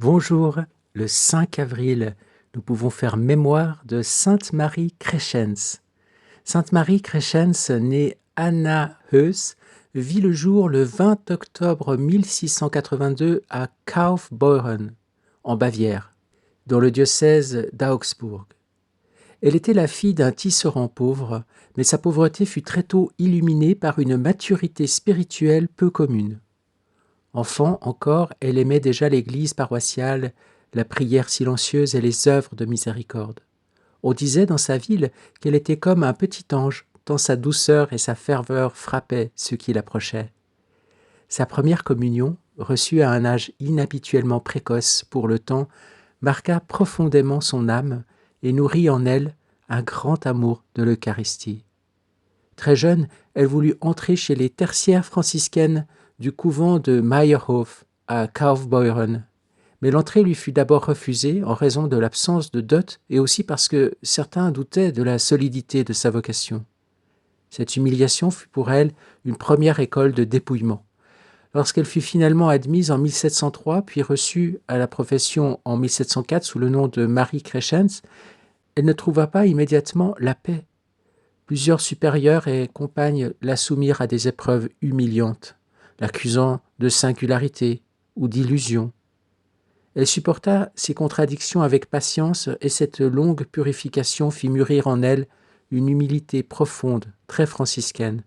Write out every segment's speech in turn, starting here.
Bonjour, le 5 avril, nous pouvons faire mémoire de Sainte Marie Créchens. Sainte Marie Créchens, née Anna Höss, vit le jour le 20 octobre 1682 à Kaufbeuren, en Bavière, dans le diocèse d'Augsbourg. Elle était la fille d'un tisserand pauvre, mais sa pauvreté fut très tôt illuminée par une maturité spirituelle peu commune. Enfant encore, elle aimait déjà l'église paroissiale, la prière silencieuse et les œuvres de miséricorde. On disait dans sa ville qu'elle était comme un petit ange, tant sa douceur et sa ferveur frappaient ceux qui l'approchaient. Sa première communion, reçue à un âge inhabituellement précoce pour le temps, marqua profondément son âme et nourrit en elle un grand amour de l'Eucharistie. Très jeune, elle voulut entrer chez les tertiaires franciscaines du couvent de Meyerhof à Kaufbeuren. Mais l'entrée lui fut d'abord refusée en raison de l'absence de dot et aussi parce que certains doutaient de la solidité de sa vocation. Cette humiliation fut pour elle une première école de dépouillement. Lorsqu'elle fut finalement admise en 1703, puis reçue à la profession en 1704 sous le nom de Marie Créchens, elle ne trouva pas immédiatement la paix. Plusieurs supérieurs et compagnes la soumirent à des épreuves humiliantes, l'accusant de singularité ou d'illusion. Elle supporta ces contradictions avec patience et cette longue purification fit mûrir en elle une humilité profonde, très franciscaine,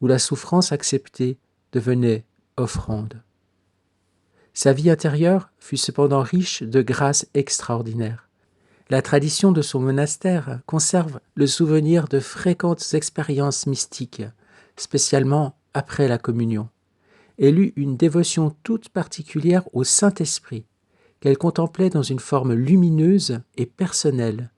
où la souffrance acceptée devenait offrande. Sa vie intérieure fut cependant riche de grâces extraordinaires. La tradition de son monastère conserve le souvenir de fréquentes expériences mystiques, spécialement après la communion. Elle eut une dévotion toute particulière au Saint-Esprit, qu'elle contemplait dans une forme lumineuse et personnelle.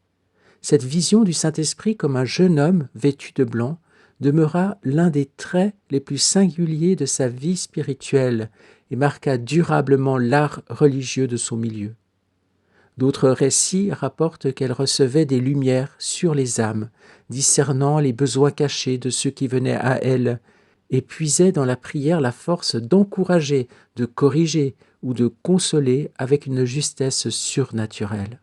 Cette vision du Saint-Esprit comme un jeune homme vêtu de blanc demeura l'un des traits les plus singuliers de sa vie spirituelle et marqua durablement l'art religieux de son milieu. D'autres récits rapportent qu'elle recevait des lumières sur les âmes, discernant les besoins cachés de ceux qui venaient à elle, et puisait dans la prière la force d'encourager, de corriger ou de consoler avec une justesse surnaturelle.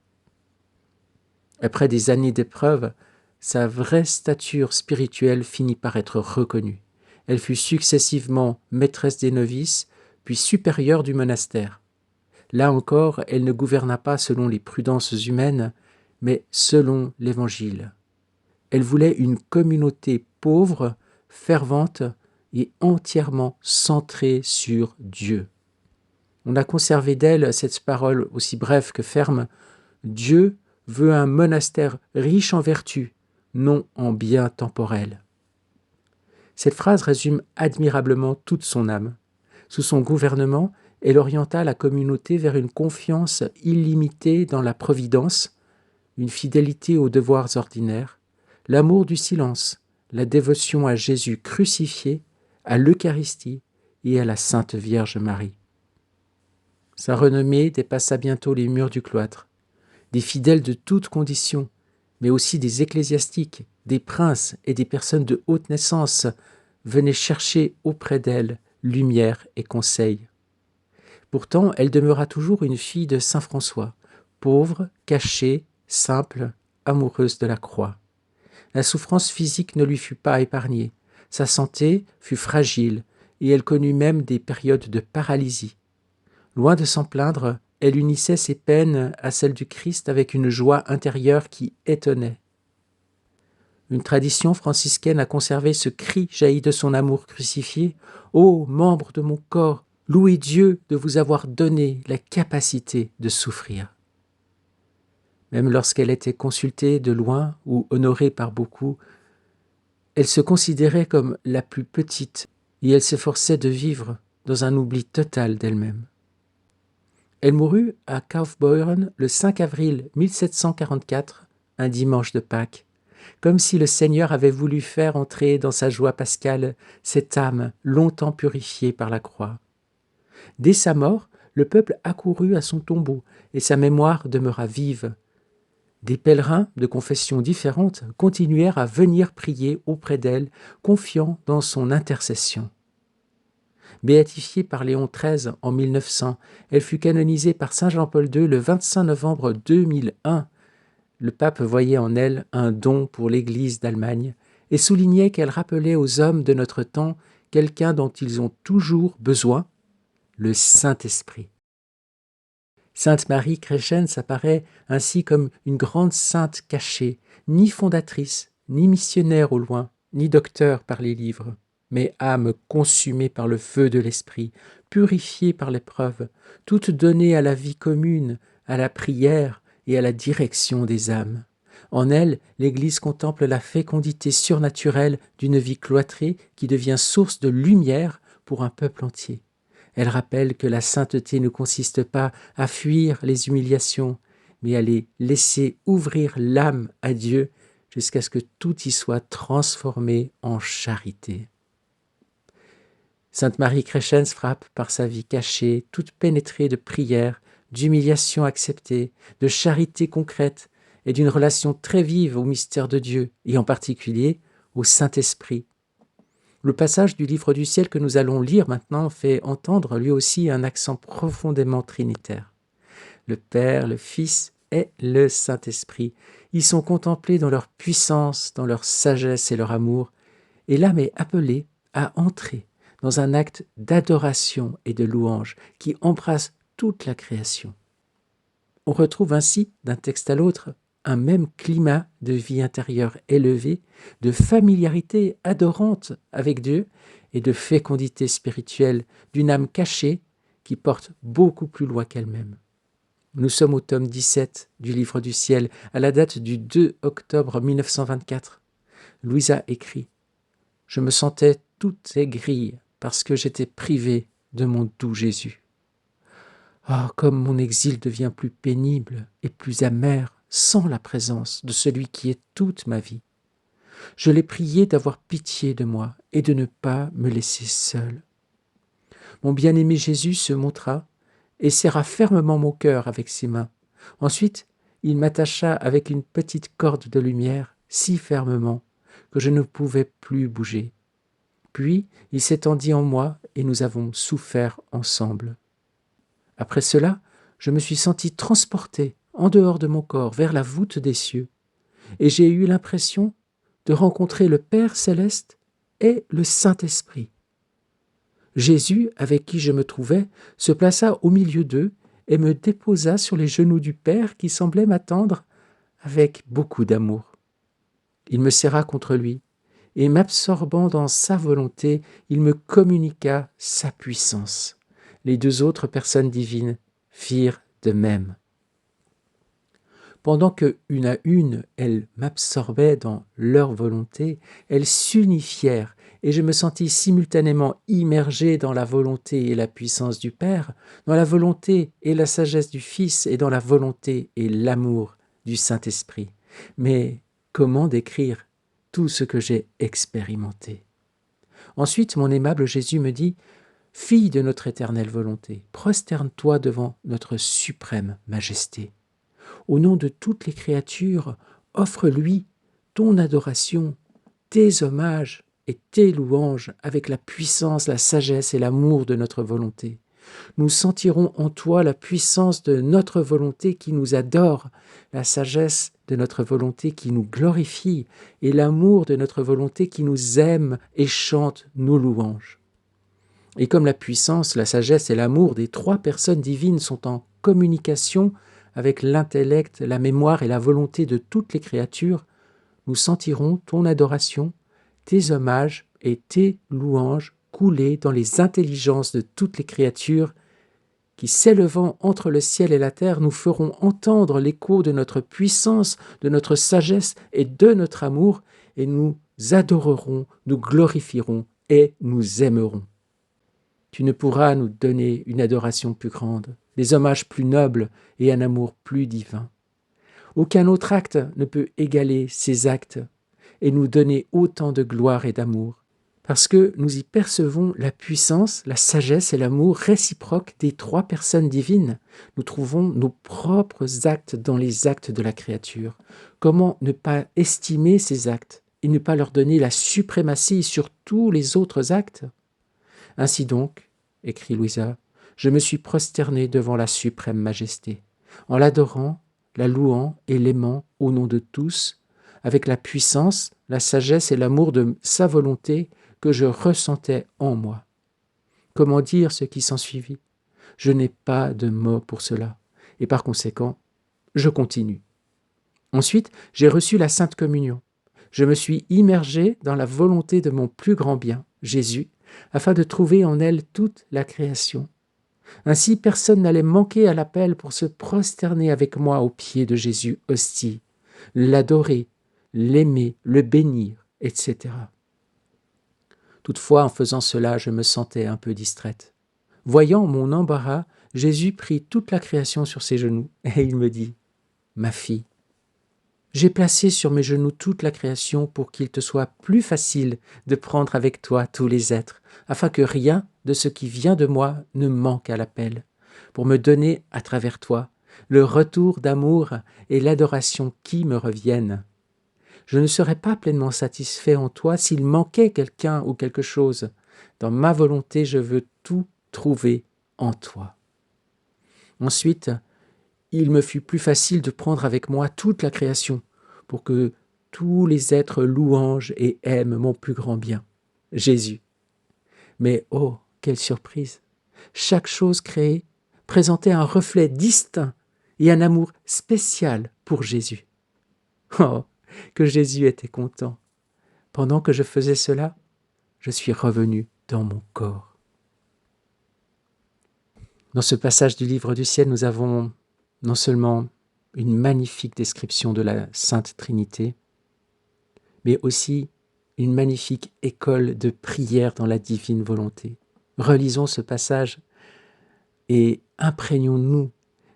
Après des années d'épreuves, sa vraie stature spirituelle finit par être reconnue. Elle fut successivement maîtresse des novices, puis supérieure du monastère. Là encore, elle ne gouverna pas selon les prudences humaines, mais selon l'Évangile. Elle voulait une communauté pauvre, fervente et entièrement centrée sur Dieu. On a conservé d'elle cette parole aussi brève que ferme. Dieu veut un monastère riche en vertus, non en biens temporels. Cette phrase résume admirablement toute son âme. Sous son gouvernement, elle orienta la communauté vers une confiance illimitée dans la providence, une fidélité aux devoirs ordinaires, l'amour du silence, la dévotion à Jésus crucifié, à l'Eucharistie et à la Sainte Vierge Marie. Sa renommée dépassa bientôt les murs du cloître. Des fidèles de toutes conditions, mais aussi des ecclésiastiques, des princes et des personnes de haute naissance venaient chercher auprès d'elle lumière et conseil. Pourtant, elle demeura toujours une fille de saint François, pauvre, cachée, simple, amoureuse de la croix. La souffrance physique ne lui fut pas épargnée. Sa santé fut fragile et elle connut même des périodes de paralysie. Loin de s'en plaindre, elle unissait ses peines à celles du Christ avec une joie intérieure qui étonnait. Une tradition franciscaine a conservé ce cri jailli de son amour crucifié. « Ô membres de mon corps, louez Dieu de vous avoir donné la capacité de souffrir. » Même lorsqu'elle était consultée de loin ou honorée par beaucoup, elle se considérait comme la plus petite et elle s'efforçait de vivre dans un oubli total d'elle-même. Elle mourut à Kaufbeuren le 5 avril 1744, un dimanche de Pâques, comme si le Seigneur avait voulu faire entrer dans sa joie pascale cette âme longtemps purifiée par la croix. Dès sa mort, le peuple accourut à son tombeau et sa mémoire demeura vive. Des pèlerins de confessions différentes continuèrent à venir prier auprès d'elle, confiants dans son intercession. Béatifiée par Léon XIII en 1900, elle fut canonisée par Saint Jean-Paul II le 25 novembre 2001. Le pape voyait en elle un don pour l'Église d'Allemagne et soulignait qu'elle rappelait aux hommes de notre temps quelqu'un dont ils ont toujours besoin, le Saint-Esprit. Sainte Marie Créchens apparaît ainsi comme une grande sainte cachée, ni fondatrice, ni missionnaire au loin, ni docteur par les livres, mais âme consumée par le feu de l'esprit, purifiée par l'épreuve, toute donnée à la vie commune, à la prière et à la direction des âmes. En elle, l'Église contemple la fécondité surnaturelle d'une vie cloîtrée qui devient source de lumière pour un peuple entier. Elle rappelle que la sainteté ne consiste pas à fuir les humiliations, mais à les laisser ouvrir l'âme à Dieu jusqu'à ce que tout y soit transformé en charité. Sainte Marie Créchens frappe par sa vie cachée, toute pénétrée de prière, d'humiliation acceptée, de charité concrète et d'une relation très vive au mystère de Dieu, et en particulier au Saint-Esprit. Le passage du Livre du ciel que nous allons lire maintenant fait entendre lui aussi un accent profondément trinitaire. Le Père, le Fils et le Saint-Esprit. Ils sont contemplés dans leur puissance, dans leur sagesse et leur amour, et l'âme est appelée à entrer dans un acte d'adoration et de louange qui embrasse toute la création. On retrouve ainsi, d'un texte à l'autre, un même climat de vie intérieure élevée, de familiarité adorante avec Dieu et de fécondité spirituelle d'une âme cachée qui porte beaucoup plus loin qu'elle-même. Nous sommes au tome 17 du Livre du ciel, à la date du 2 octobre 1924. Louisa écrit « Je me sentais toute aigrie parce que j'étais privée de mon doux Jésus. Ah, comme mon exil devient plus pénible et plus amer sans la présence de celui qui est toute ma vie. Je l'ai prié d'avoir pitié de moi et de ne pas me laisser seule. Mon bien-aimé Jésus se montra et serra fermement mon cœur avec ses mains. Ensuite, il m'attacha avec une petite corde de lumière si fermement que je ne pouvais plus bouger. Puis, il s'étendit en moi et nous avons souffert ensemble. Après cela, je me suis senti transporté en dehors de mon corps vers la voûte des cieux, et j'ai eu l'impression de rencontrer le Père céleste et le Saint-Esprit. Jésus, avec qui je me trouvais, se plaça au milieu d'eux et me déposa sur les genoux du Père qui semblait m'attendre avec beaucoup d'amour. Il me serra contre lui, et m'absorbant dans sa volonté, il me communiqua sa puissance. Les deux autres personnes divines firent de même. Pendant que, une à une, elles m'absorbaient dans leur volonté, elles s'unifièrent et je me sentis simultanément immergé dans la volonté et la puissance du Père, dans la volonté et la sagesse du Fils et dans la volonté et l'amour du Saint-Esprit. Mais comment décrire tout ce que j'ai expérimenté? Ensuite, mon aimable Jésus me dit « Fille de notre éternelle volonté, prosterne-toi devant notre suprême majesté. Au nom de toutes les créatures, offre-lui ton adoration, tes hommages et tes louanges avec la puissance, la sagesse et l'amour de notre volonté. Nous sentirons en toi la puissance de notre volonté qui nous adore, la sagesse de notre volonté qui nous glorifie et l'amour de notre volonté qui nous aime et chante nos louanges. » Et comme la puissance, la sagesse et l'amour des trois personnes divines sont en communication avec l'intellect, la mémoire et la volonté de toutes les créatures, nous sentirons ton adoration, tes hommages et tes louanges couler dans les intelligences de toutes les créatures qui, s'élevant entre le ciel et la terre, nous feront entendre l'écho de notre puissance, de notre sagesse et de notre amour, et nous adorerons, nous glorifierons et nous aimerons. Tu ne pourras nous donner une adoration plus grande, des hommages plus nobles et un amour plus divin. Aucun autre acte ne peut égaler ces actes et nous donner autant de gloire et d'amour, parce que nous y percevons la puissance, la sagesse et l'amour réciproques des trois personnes divines. Nous trouvons nos propres actes dans les actes de la créature. Comment ne pas estimer ces actes et ne pas leur donner la suprématie sur tous les autres actes? Ainsi donc, écrit Louisa, je me suis prosternée devant la suprême majesté, en l'adorant, la louant et l'aimant au nom de tous, avec la puissance, la sagesse et l'amour de sa volonté que je ressentais en moi. Comment dire ce qui s'ensuivit? Je n'ai pas de mots pour cela, et par conséquent, je continue. Ensuite, j'ai reçu la Sainte Communion. Je me suis immergé dans la volonté de mon plus grand bien, Jésus, afin de trouver en elle toute la création. Ainsi, personne n'allait manquer à l'appel pour se prosterner avec moi aux pieds de Jésus hostie, l'adorer, l'aimer, le bénir, etc. Toutefois, en faisant cela, je me sentais un peu distraite. Voyant mon embarras, Jésus prit toute la création sur ses genoux et il me dit « Ma fille, j'ai placé sur mes genoux toute la création pour qu'il te soit plus facile de prendre avec toi tous les êtres, afin que rien de ce qui vient de moi ne manque à l'appel, pour me donner à travers toi le retour d'amour et l'adoration qui me reviennent. Je ne serais pas pleinement satisfait en toi s'il manquait quelqu'un ou quelque chose. Dans ma volonté, je veux tout trouver en toi. » Ensuite, il me fut plus facile de prendre avec moi toute la création, pour que tous les êtres louangent et aiment mon plus grand bien, Jésus. Mais oh, quelle surprise! Chaque chose créée présentait un reflet distinct et un amour spécial pour Jésus. Oh, que Jésus était content! Pendant que je faisais cela, je suis revenu dans mon corps. Dans ce passage du livre du ciel, nous avons non seulement une magnifique description de la Sainte Trinité, mais aussi une magnifique école de prière dans la divine volonté. Relisons ce passage et imprégnons-nous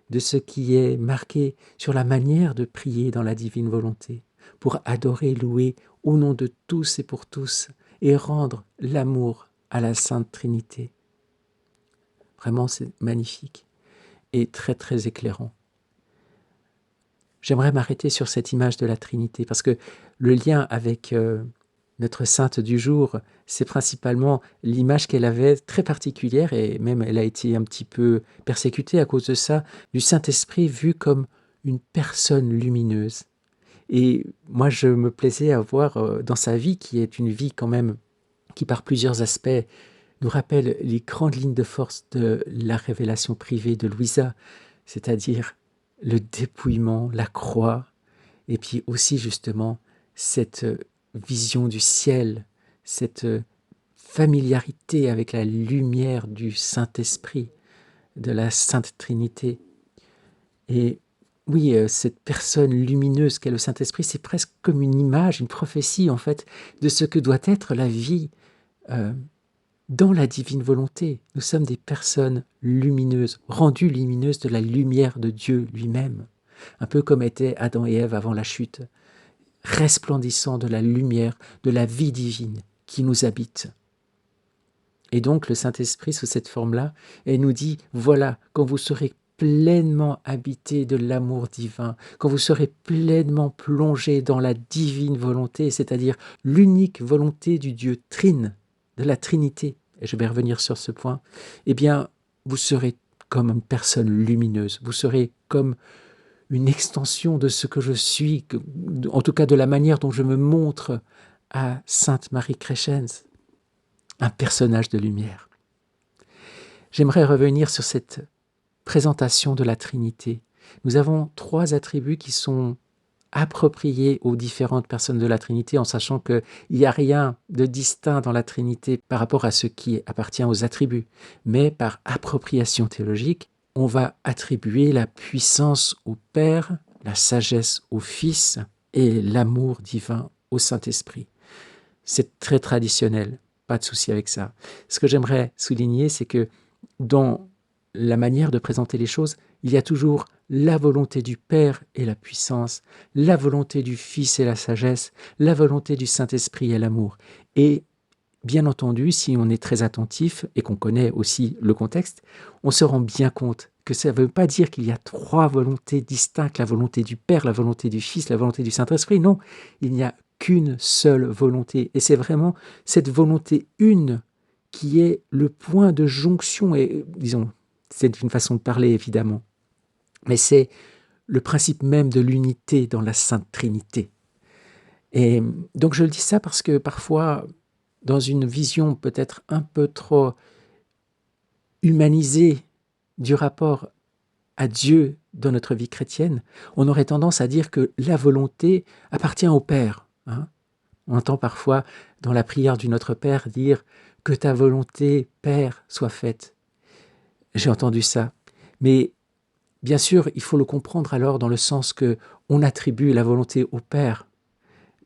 de ce qui est marqué sur la manière de prier dans la divine volonté, pour adorer, louer au nom de tous et pour tous, et rendre l'amour à la Sainte Trinité. Vraiment, c'est magnifique et très très éclairant. J'aimerais m'arrêter sur cette image de la Trinité, parce que le lien avec notre sainte du jour, c'est principalement l'image qu'elle avait très particulière, et même elle a été un petit peu persécutée à cause de ça, du Saint-Esprit vu comme une personne lumineuse. Et moi, je me plaisais à voir dans sa vie, qui est une vie quand même qui par plusieurs aspects nous rappelle les grandes lignes de force de la révélation privée de Louisa, c'est-à-dire le dépouillement, la croix, et puis aussi justement cette vision du ciel, cette familiarité avec la lumière du Saint-Esprit, de la Sainte Trinité. Et oui, cette personne lumineuse qu'est le Saint-Esprit, c'est presque comme une image, une prophétie en fait, de ce que doit être la vie dans la divine volonté. Nous sommes des personnes lumineuses, rendues lumineuses de la lumière de Dieu lui-même, un peu comme étaient Adam et Ève avant la chute, resplendissant de la lumière, de la vie divine qui nous habite. Et donc le Saint-Esprit, sous cette forme-là, elle nous dit, voilà, quand vous serez pleinement habité de l'amour divin, quand vous serez pleinement plongé dans la divine volonté, c'est-à-dire l'unique volonté du Dieu Trine, de la Trinité, et je vais revenir sur ce point, eh bien, vous serez comme une personne lumineuse, vous serez comme une extension de ce que je suis, en tout cas de la manière dont je me montre à Sainte Marie Créchens, un personnage de lumière. J'aimerais revenir sur cette présentation de la Trinité. Nous avons 3 attributs qui sont appropriés aux différentes personnes de la Trinité, en sachant qu'il n'y a rien de distinct dans la Trinité par rapport à ce qui appartient aux attributs. Mais par appropriation théologique, on va attribuer la puissance au Père, la sagesse au Fils et l'amour divin au Saint-Esprit. C'est très traditionnel, pas de souci avec ça. Ce que j'aimerais souligner, c'est que dans la manière de présenter les choses, il y a toujours la volonté du Père et la puissance, la volonté du Fils et la sagesse, la volonté du Saint-Esprit et l'amour. Et bien entendu, si on est très attentif et qu'on connaît aussi le contexte, on se rend bien compte que ça ne veut pas dire qu'il y a 3 volontés distinctes, la volonté du Père, la volonté du Fils, la volonté du Saint-Esprit. Non, il n'y a qu'une seule volonté. Et c'est vraiment cette volonté une qui est le point de jonction, et disons, c'est une façon de parler évidemment, mais c'est le principe même de l'unité dans la Sainte Trinité. Et donc je le dis ça parce que parfois, dans une vision peut-être un peu trop humanisée du rapport à Dieu dans notre vie chrétienne, on aurait tendance à dire que la volonté appartient au Père. On entend parfois dans la prière du Notre Père dire « Que ta volonté, Père, soit faite ». J'ai entendu ça. Mais bien sûr, il faut le comprendre alors dans le sens que on attribue la volonté au Père,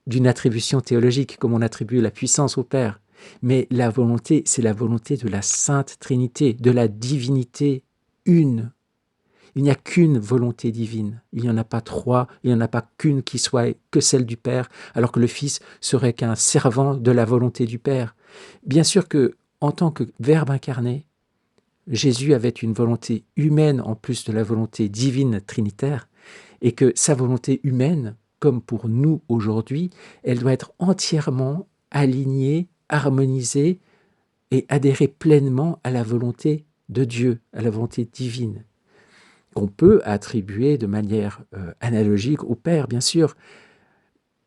d'une attribution théologique, comme on attribue la puissance au Père. Mais la volonté, c'est la volonté de la Sainte Trinité, de la divinité une. Il n'y a qu'une volonté divine. Il n'y en a pas trois, il n'y en a pas qu'une qui soit que celle du Père, alors que le Fils serait qu'un servant de la volonté du Père. Bien sûr que, en tant que Verbe incarné, Jésus avait une volonté humaine en plus de la volonté divine trinitaire, et que sa volonté humaine, comme pour nous aujourd'hui, elle doit être entièrement alignée, harmonisée et adhérer pleinement à la volonté de Dieu, à la volonté divine, qu'on peut attribuer de manière analogique au Père, bien sûr,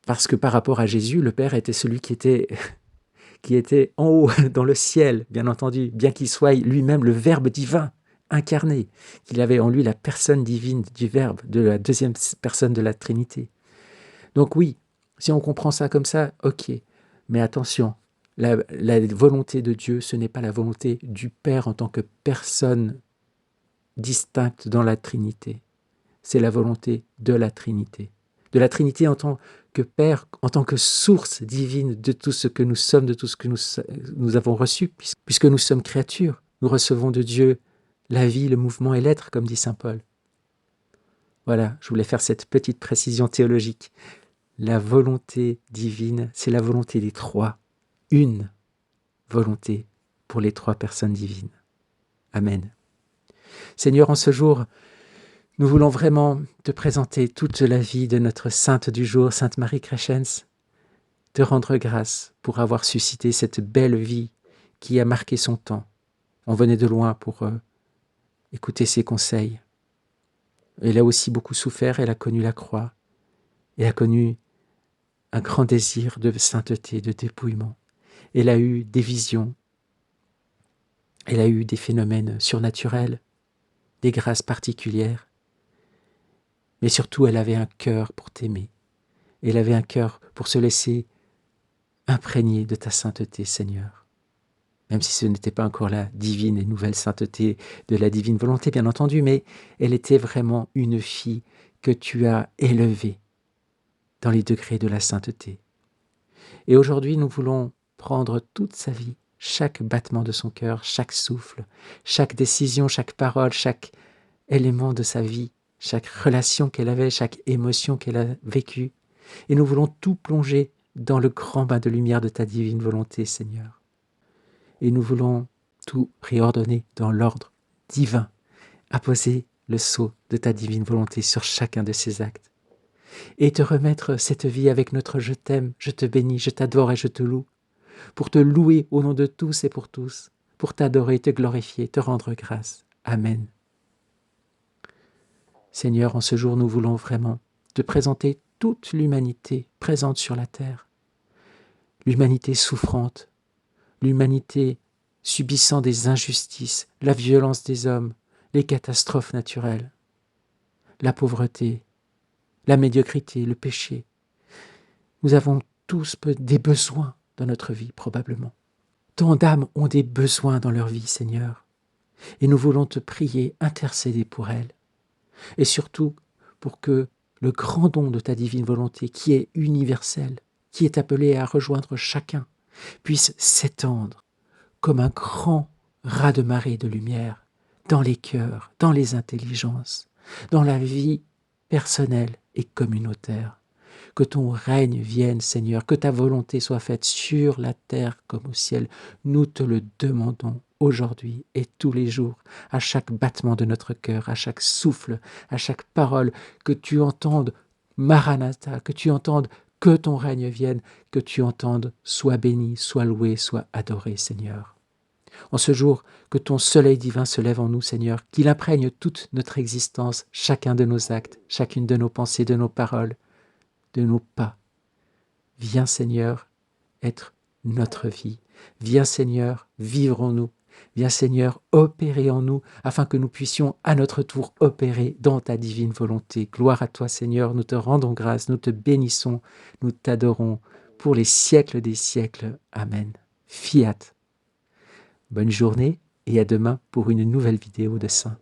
parce que par rapport à Jésus, le Père était celui qui était en haut, dans le ciel, bien entendu, bien qu'il soit lui-même le Verbe divin, incarné, qu'il avait en lui la personne divine du Verbe, de la deuxième personne de la Trinité. Donc oui, si on comprend ça comme ça, ok, mais attention, la volonté de Dieu, ce n'est pas la volonté du Père en tant que personne distincte dans la Trinité. C'est la volonté de la Trinité. De la Trinité en tant que Père, en tant que source divine de tout ce que nous sommes, de tout ce que nous avons reçu, puisque nous sommes créatures. Nous recevons de Dieu la vie, le mouvement et l'être, comme dit saint Paul. Voilà, je voulais faire cette petite précision théologique. La volonté divine, c'est la volonté des trois. Une volonté pour les trois personnes divines. Amen. Seigneur, en ce jour, nous voulons vraiment te présenter toute la vie de notre sainte du jour, Sainte Marie Créchens, te rendre grâce pour avoir suscité cette belle vie qui a marqué son temps. On venait de loin pour écouter ses conseils. Elle a aussi beaucoup souffert, elle a connu la croix, elle a connu un grand désir de sainteté, de dépouillement. Elle a eu des visions, elle a eu des phénomènes surnaturels, des grâces particulières, mais surtout elle avait un cœur pour t'aimer. Elle avait un cœur pour se laisser imprégner de ta sainteté, Seigneur. Même si ce n'était pas encore la divine et nouvelle sainteté de la divine volonté, bien entendu, mais elle était vraiment une fille que tu as élevée dans les degrés de la sainteté. Et aujourd'hui, nous voulons prendre toute sa vie, chaque battement de son cœur, chaque souffle, chaque décision, chaque parole, chaque élément de sa vie, chaque relation qu'elle avait, chaque émotion qu'elle a vécue. Et nous voulons tout plonger dans le grand bain de lumière de ta divine volonté, Seigneur. Et nous voulons tout réordonner dans l'ordre divin, apposer le sceau de ta divine volonté sur chacun de ces actes. Et te remettre cette vie avec notre « je t'aime, je te bénis, je t'adore et je te loue », pour te louer au nom de tous et pour tous, pour t'adorer, te glorifier, te rendre grâce. Amen. Seigneur, en ce jour, nous voulons vraiment te présenter toute l'humanité présente sur la terre, l'humanité souffrante, l'humanité subissant des injustices, la violence des hommes, les catastrophes naturelles, la pauvreté, la médiocrité, le péché. Nous avons tous des besoins dans notre vie, probablement. Tant d'âmes ont des besoins dans leur vie, Seigneur. Et nous voulons te prier, intercéder pour elles. Et surtout, pour que le grand don de ta divine volonté, qui est universel, qui est appelé à rejoindre chacun, puisse s'étendre comme un grand raz-de-marée de lumière dans les cœurs, dans les intelligences, dans la vie personnelle et communautaire. Que ton règne vienne, Seigneur, que ta volonté soit faite sur la terre comme au ciel. Nous te le demandons aujourd'hui et tous les jours, à chaque battement de notre cœur, à chaque souffle, à chaque parole, que tu entendes Maranatha, que tu entendes que ton règne vienne, que tu entendes sois béni, sois loué, sois adoré, Seigneur. En ce jour, que ton soleil divin se lève en nous, Seigneur, qu'il imprègne toute notre existence, chacun de nos actes, chacune de nos pensées, de nos paroles, de nos pas. Viens, Seigneur, être notre vie. Viens, Seigneur, vivre en nous. Viens, Seigneur, opérer en nous, afin que nous puissions à notre tour opérer dans ta divine volonté. Gloire à toi, Seigneur, nous te rendons grâce, nous te bénissons, nous t'adorons pour les siècles des siècles. Amen. Fiat. Bonne journée et à demain pour une nouvelle vidéo de Saint.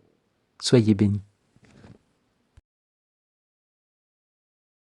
Soyez bénis.